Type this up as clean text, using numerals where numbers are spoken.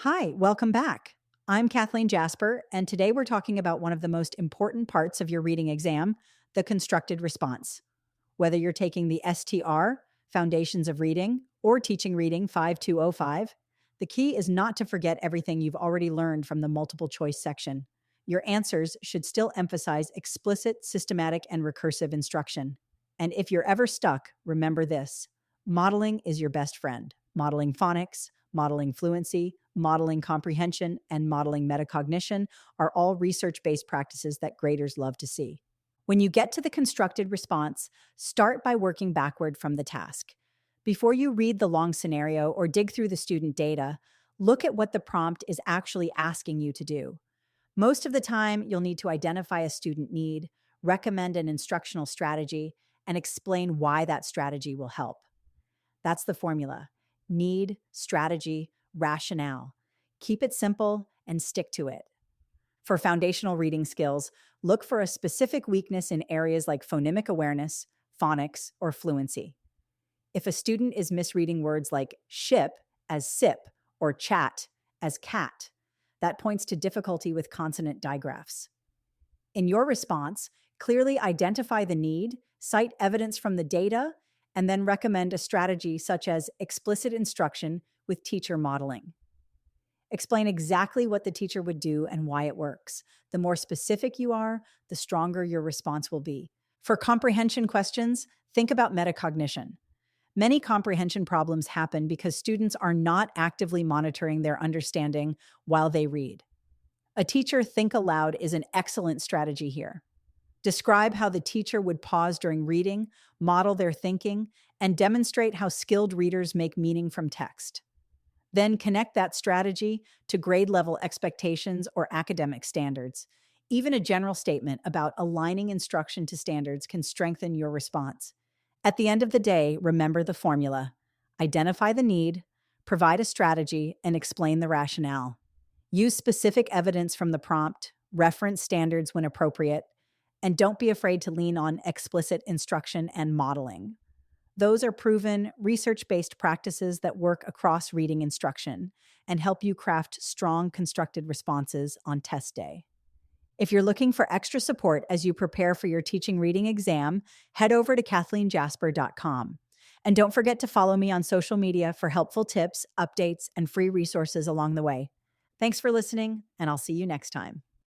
Hi, welcome back. I'm Kathleen Jasper, and today we're talking about one of the most important parts of your reading exam, the constructed response. Whether you're taking the STR, Foundations of Reading, or Teaching Reading 5205, the key is not to forget everything you've already learned from the multiple choice section. Your answers should still emphasize explicit, systematic, and recursive instruction. And if you're ever stuck, remember this: modeling is your best friend. Modeling phonics, modeling fluency, modeling comprehension, and modeling metacognition are all research based practices that graders love to see. When you get to the constructed response, start by working backward from the task. Before you read the long scenario or dig through the student data, look at what the prompt is actually asking you to do. Most of the time, you'll need to identify a student need, recommend an instructional strategy, and explain why that strategy will help. That's the formula: need, strategy, rationale. Keep it simple and stick to it. For foundational reading skills, look for a specific weakness in areas like phonemic awareness, phonics, or fluency. If a student is misreading words like ship as sip or chat as cat, that points to difficulty with consonant digraphs. In your response, clearly identify the need, cite evidence from the data, and then recommend a strategy such as explicit instruction with teacher modeling. Explain exactly what the teacher would do and why it works. The more specific you are, the stronger your response will be. For comprehension questions, think about metacognition. Many comprehension problems happen because students are not actively monitoring their understanding while they read. A teacher think aloud is an excellent strategy here. Describe how the teacher would pause during reading, model their thinking, and demonstrate how skilled readers make meaning from text. Then connect that strategy to grade level expectations or academic standards. Even a general statement about aligning instruction to standards can strengthen your response. At the end of the day, remember the formula: identify the need, provide a strategy, and explain the rationale. Use specific evidence from the prompt, reference standards when appropriate, and don't be afraid to lean on explicit instruction and modeling. Those are proven, research based practices that work across reading instruction and help you craft strong, constructed responses on test day. If you're looking for extra support as you prepare for your teaching reading exam, head over to kathleenjasper.com. And don't forget to follow me on social media for helpful tips, updates, and free resources along the way. Thanks for listening, and I'll see you next time.